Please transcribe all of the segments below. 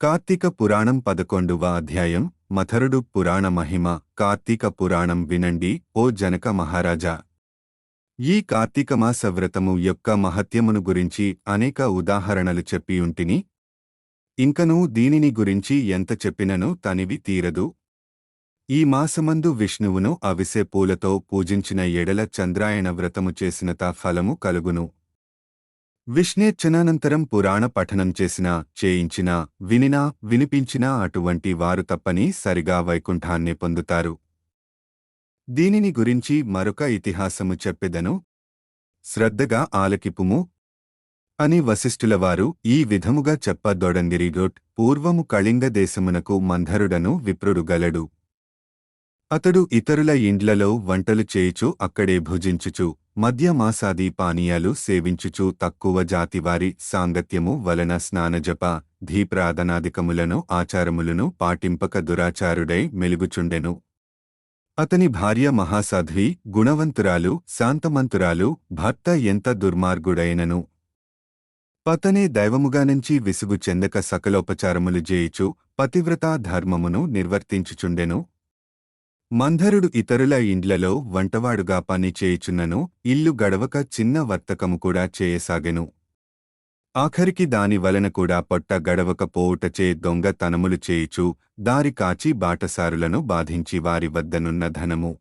కార్తీక పురాణం 11వ అధ్యాయం మథరుడు పురాణ మహిమ. కార్తీక పురాణం వినండి ఓ జనక మహారాజా. ఈ కార్తీకమాస వ్రతము యొక్క మహత్యమును గురించి అనేక ఉదాహరణలు చెప్పియుంటిని. ఇంకనూ దీనిని గురించి ఎంత చెప్పినను తనివి తీరదు. ఈ మాసమందు విష్ణువును అవిసె పూలతో పూజించిన ఎడల చంద్రాయణ వ్రతము చేసినత ఫలము కలుగును. విష్ణేచ్చనానంతరం పురాణ పఠనం చేసినా, చేయించినా, వినినా, వినిపించినా అటువంటి వారు తప్పని సరిగా వైకుంఠాన్నే పొందుతారు. దీనిని గురించి మరొక ఇతిహాసము చెప్పెదను, శ్రద్ధగా ఆలకిపుము అని వశిష్ఠులవారు ఈ విధముగా చెప్పదొడంగిరిగొట్. పూర్వము కళింగ దేశమునకు మంధరుడను విప్రుడు గలడు. అతడు ఇతరుల ఇండ్లలో వంటలు చేయుచు అక్కడే భుజించుచు మద్య మాసాది పానీయాలు సేవించుచు తక్కువ జాతివారి సాంగత్యము వలన స్నానజప ధీప్రాదనాదికములను ఆచారములను పాటింపక దురాచారుడై మెలుగుచుండెను. అతని భార్య మహాసాధ్వి, గుణవంతురాలు, శాంతమంతురాలు. భర్త ఎంత దుర్మార్గుడైనను పతనే దైవముగానుంచి విసుగు చెందక సకలోపచారములు చేయుచు పతివ్రతా ధర్మమును నిర్వర్తించుచుండెను. మంధరుడు ఇతరుల ఇండ్లలో వంటవాడుగా పని చేయుచున్నను ఇల్లు గడవక చిన్న వర్తకము కూడా చేయసాగెను. ఆఖరికి దాని వలన కూడా పొట్ట గడవక పోవుటచే దొంగ తనములు చేయుచు దారి కాచి బాటసారులను బాధించి వారి వద్దనున్న ధనము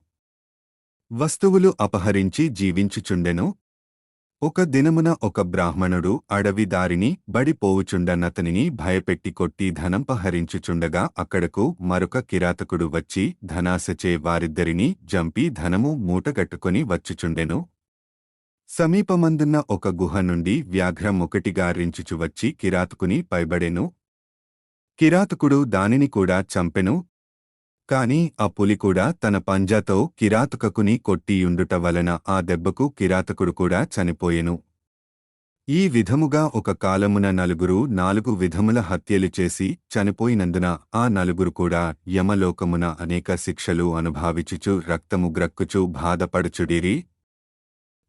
వస్తువులు అపహరించి జీవించుచుండెను. ఒక దినమున ఒక బ్రాహ్మణుడు అడవి దారిని బడిపోవుచుండనతనిని భయపెట్టి కొట్టి ధనంపహరించుచుండగా అక్కడకు మరొక కిరాతకుడు వచ్చి ధనాశచే వారిద్దరినీ జంపి ధనము మూటగట్టుకొని వచ్చుచుండెను. సమీపమందున్న ఒక గుహ నుండి వ్యాఘ్రం ఒకటిగా రించుచు వచ్చి కిరాతకుని పైబడెను. కిరాతకుడు దానిని కూడా చంపెను. కాని ఆ పులి కూడా తన పంజాతో కిరాతకుని కొట్టియుండుట వలన ఆ దెబ్బకు కిరాతకుడు కూడా చనిపోయెను. ఈ విధముగా ఒక కాలమున నలుగురు 4 విధముల హత్యలు చేసి చనిపోయినందున ఆ నలుగురు కూడా యమలోకమున అనేక శిక్షలు అనుభవించుచు రక్తము గ్రక్కుచు బాధపడుచుడిరి.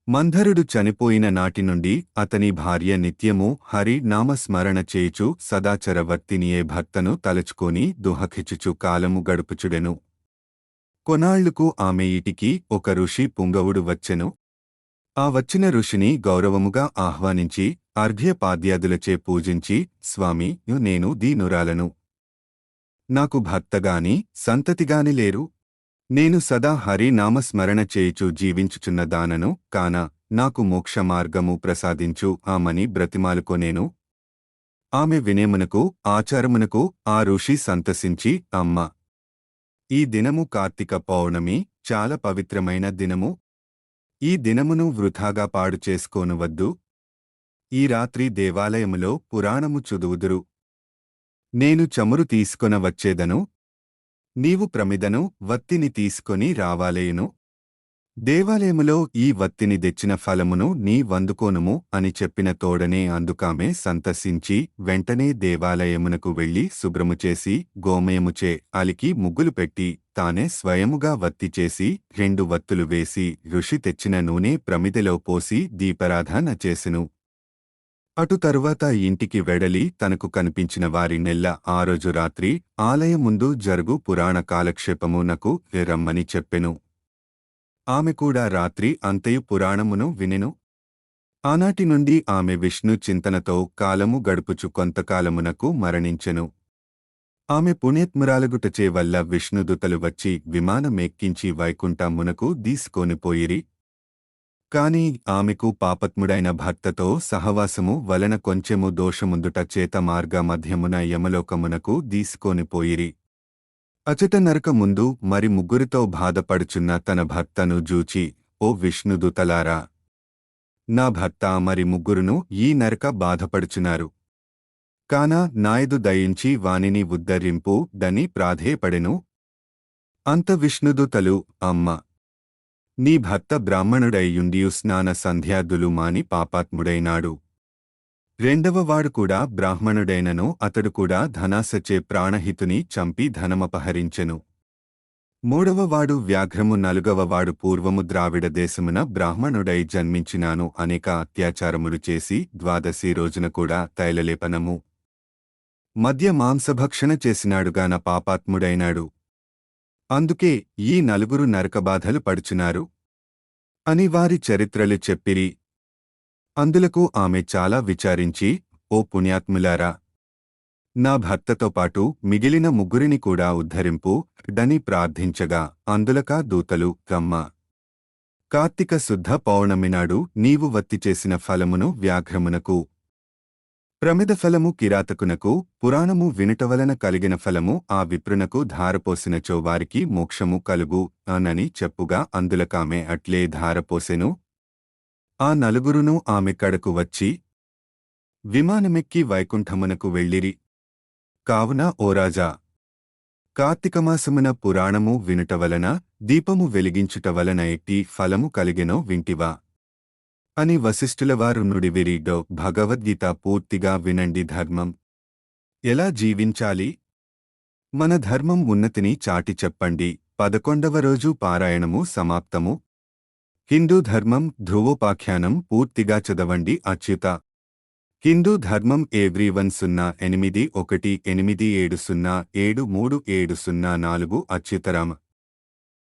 మంధరుడు చనిపోయిన నాటి నుండి అతని భార్య నిత్యము హరి నామస్మరణ చేయుచు సదాచరవర్తినియే భర్తను తలచుకొని దుహకిచుచు కాలము గడుపుచుడెను. కొనాళ్లుకు ఆమె ఇంటికి ఒక ఋషి పుంగవుడు వచ్చెను. ఆ వచ్చిన ఋషిని గౌరవముగా ఆహ్వానించి అర్ఘ్యపాద్యాదులచే పూజించి, స్వామి, నేను దీనురాలను. నాకు భర్తగాని సంతతిగాని లేరు. నేను సదా హరి నామస్మరణ చేయుచు జీవించుచున్న దానను కాన నాకు మోక్షమార్గము ప్రసాదించు ఆమని బ్రతిమాలుకొనేను. ఆమె వినేమునకు ఆచారమునకు ఆ ఋషి సంతసించి, అమ్మ, ఈ దినము కార్తీక పౌర్ణమి, చాలా పవిత్రమైన దినము. ఈ దినమును వృథాగా పాడు చేసుకోనువద్దు. ఈ రాత్రి దేవాలయములో పురాణము చదువుదురు. నేను చమురు తీసుకొన వచ్చేదను. నీవు ప్రమిదను వత్తిని తీసుకొని రావాలేయును. దేవాలయములో ఈ వత్తిని తెచ్చిన ఫలమును నీ వందుకోనుము అని చెప్పిన తోడనే అందుకామె సంతసించి వెంటనే దేవాలయమునకు వెళ్లి శుభ్రము చేసి గోమయముచే అలికి ముగ్గులు పెట్టి తానే స్వయముగా వత్తి చేసి 2 వత్తులు వేసి ఋషి తెచ్చిన నూనె ప్రమిదలో పోసి దీపారాధన చేసెను. అటు తరువాత ఇంటికి వెడలి తనకు కనిపించిన వారి నెల్ల ఆ రోజు రాత్రి ఆలయం ముందు జరుగు పురాణ కాలక్షేపమునకు రమ్మని చెప్పెను. ఆమె కూడా రాత్రి అంతయు పురాణమును వినెను. ఆనాటి నుండి ఆమె విష్ణు చింతనతో కాలము గడుపుచు కొంతకాలమునకు మరణించెను. ఆమె పుణ్యత్మురాలగుటచే వల్ల విష్ణుదూతలు వచ్చి విమానమెక్కించి వైకుంఠమునకు దీసుకొనిపోయిరి. కాని ఆమెకు పాపత్ముడైన భర్తతో సహవాసము వలన కొంచెము దోషముందుట చేత మార్గ మధ్యమున యమలోకమునకు దీసుకొనిపోయిరి. అచట నరక ముందు మరి ముగ్గురితో బాధపడుచున్న తన భర్తను జూచి, ఓ విష్ణుదూతలారా, నా భర్త మరి ముగ్గురును ఈ నరక బాధపడుచున్నారు. కాన నాయదు దయించి వానిని ఉద్ధరింపు దని ప్రాధేయపడెను. అంత విష్ణుదూతలు, అమ్మ, నీ భర్త బ్రాహ్మణుడైయుండియు స్నాన సంధ్యాదులు మాని పాపాత్ముడైనాడు. రెండవవాడు కూడా బ్రాహ్మణుడైనను అతడు కూడా ధనాశచే ప్రాణహితుని చంపి ధనమపహరించెను. మూడవవాడు వ్యాఘ్రము. నలుగవవాడు పూర్వము ద్రావిడ దేశమున బ్రాహ్మణుడై జన్మించినాను అనేక అత్యాచారములు చేసి ద్వాదశి రోజున కూడా తైలలేపనము మద్య మాంసభక్షణ చేసినాడుగాన పాపాత్ముడైనాడు. అందుకే ఈ నలుగురు నరకబాధలు పడుచున్నారు అని వారి చరిత్రలు చెప్పిరి. అందులకు ఆమె చాలా విచారించి, ఓ పుణ్యాత్ములారా, నా భర్తతో పాటు మిగిలిన ముగ్గురిని కూడా ఉద్ధరింపు డని ప్రార్థించగా అందులకా దూతలు, రమ్మ. కార్తీక శుద్ధ పౌర్ణమినాడు నీవు వత్తిచేసిన ఫలమును వ్యాఘ్రమునకు, ప్రమిద ఫలము కిరాతకునకు, పురాణము వినుటవలన కలిగిన ఫలము ఆ విప్రునకు ధారపోసినచో వారికి మోక్షము కలుగు అనని చెప్పుగా అందులకామె అట్లే ధారపోసెను. ఆ నలుగురును ఆమె కడకు వచ్చి విమానమెక్కి వైకుంఠమునకు వెళ్ళిరి. కావున ఓ రాజా, కార్తీకమాసమున పురాణము వినుటవలన, దీపము వెలిగించుటవలన ఎట్టి ఫలము కలిగెనో వింటివా అని వశిష్ఠులవారు నుడివిరిడో. భగవద్గీత పూర్తిగా వినండి. ధర్మం ఎలా జీవించాలి, మన ధర్మం ఉన్నతిని చాటి చెప్పండి. 11వ రోజు పారాయణము సమాప్తము. హిందూ ధర్మం ధ్రువోపాఖ్యానం పూర్తిగా చదవండి. అచ్యుత. హిందూ ధర్మం ఎవ్రీవన్ 0818707374 అచ్యుతరామ.